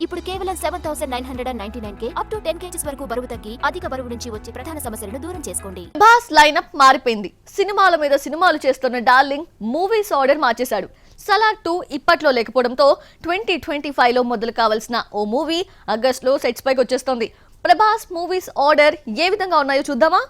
ఇప్పుడు కేవలం 7,999 up to 10 kgs వరకు బరువు తగ్గి అధిక బరువు నుంచి వచ్చే ప్రధాన సమస్యలను దూరం చేసుకోండి. ప్రభాస్ లైనప్ మారిపోయింది. సినిమాల మీద సినిమాలు చేస్తున్న డార్లింగ్ మూవీస్ ఆర్డర్ మార్చేశాడు. సలార్ 2 ఇప్పట్లో లేకపోవడంతో 2025లో మొదలు కావాల్సిన ఓ మూవీ ఆగస్టులో సెట్స్ పైకి వచ్చేస్తోంది. ప్రభాస్ మూవీస్ ఆర్డర్ ఏ విధంగా ఉన్నాయో చూద్దామా?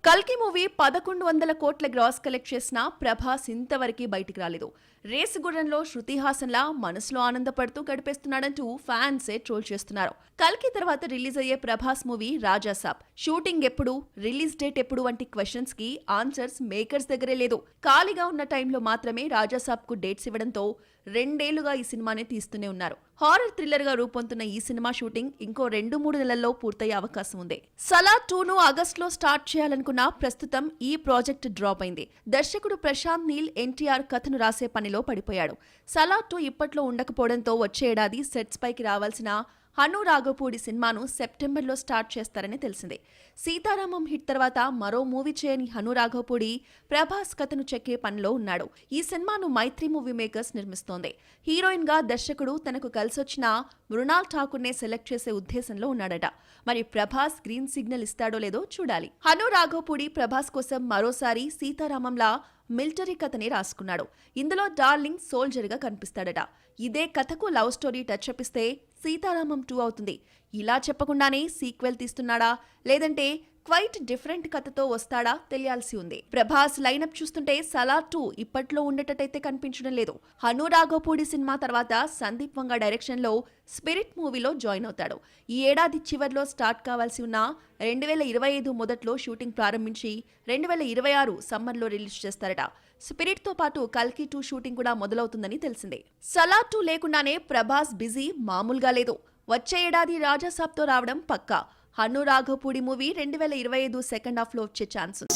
కల్కి మూవీ 1100 కోట్ల గ్రాస్ కలెక్ట్ చేసిన ప్రభాస్ ఇంతవరకు బయటికి రాలేదు. రేసు గుర్రంలో శృతి హాసన్లా మనసులో ఆనందపడుతూ గడిపేస్తున్నాడంటూ ఫ్యాన్సే ట్రోల్ చేస్తున్నారు. కల్కి తర్వాత రిలీజ్ అయ్యే ప్రభాస్ మూవీ రాజాసాబ్ షూటింగ్ ఎప్పుడు, రిలీజ్ డేట్ ఎప్పుడు వంటి క్వశ్చన్స్ కి ఆన్సర్స్ మేకర్స్ దగ్గరే లేదు. ఖాళీగా ఉన్న టైంలో మాత్రమే రాజాసాబ్ కు డేట్స్ ఇవ్వడంతో 2 ఏళ్లుగా ఈ సినిమాని తీస్తూనే ఉన్నారు. హారర్ థ్రిల్లర్ గా రూపొందుతున్న ఈ సినిమా షూటింగ్ ఇంకో 2-3 నెలల్లో పూర్తయ్యే అవకాశం ఉంది. సలార్ 2ను ఆగస్టులో స్టార్ట్ చేయాలనుకున్న ప్రస్తుతం ఈ ప్రాజెక్ట్ డ్రాప్ అయింది. దర్శకుడు ప్రశాంత్ నీల్ ఎన్టీఆర్ కథను రాసే పనిలో పడిపోయాడు. సలార్ 2 ఇప్పట్లో ఉండకపోవడంతో వచ్చే ఏడాది సెట్స్ పైకి రావాల్సిన హను రాఘవపూడి సినిమాను సెప్టెంబర్లో స్టార్ట్ చేస్తారని తెలిసిందే. సీతారామం హిట్ తర్వాత మరో మూవీ చేయని హను రాఘవపూడి ప్రభాస్ కథను చెక్కే పనిలో ఉన్నాడు. ఈ సినిమాను మైత్రి మూవీ మేకర్స్ నిర్మిస్తోంది. హీరోయిన్ గా దర్శకుడు తనకు కలిసొచ్చిన మృణాల్ ఠాకూర్నే సెలెక్ట్ చేసే ఉద్దేశంలో ఉన్నాడట. మరి ప్రభాస్ గ్రీన్ సిగ్నల్ ఇస్తాడో లేదో చూడాలి. హను రాఘవపూడి ప్రభాస్ కోసం మరోసారి సీతారామంలా మిలిటరీ కథని రాసుకున్నాడు. ఇందులో డార్లింగ్ సోల్జర్ గా కనిపిస్తాడట. ఇదే కథకు లవ్ స్టోరీ టచ్ అప్పిస్తే సీతారామం 2 అవుతుంది. ఇలా చెప్పకుండానే సీక్వెల్ తీస్తున్నాడా లేదంటే క్వైట్ డిఫరెంట్ కథతో వస్తాడా తెలియాల్సి ఉంది. ప్రభాస్ లైనప్ చూస్తుంటే సలార్ 2 ఇప్పట్లో ఉండేటట్టయితే కనిపించడం లేదు. హను రాఘవపూడి సినిమా తర్వాత సందీప్ వంగ డైరెక్షన్ లో స్పిరిట్ మూవీలో జాయిన్ అవుతాడు. ఈ ఏడాది చివర్లో స్టార్ట్ కావాల్సి ఉన్న 2025 మొదట్లో షూటింగ్ ప్రారంభించి 2026 సమ్మర్లో రిలీజ్ చేస్తారట. స్పిరిట్ తో పాటు కల్కి 2 షూటింగ్ కూడా మొదలవుతుందని తెలిసిందే. సలార్ 2 లేకుండానే ప్రభాస్ బిజీ మామూలుగా లేదు. వచ్చే ఏడాది రాజాసాబ్తో రావడం పక్కా. Hanu Raghavapudi movie 2025 second half లో వచ్చే ఛాన్స్ ఉంది.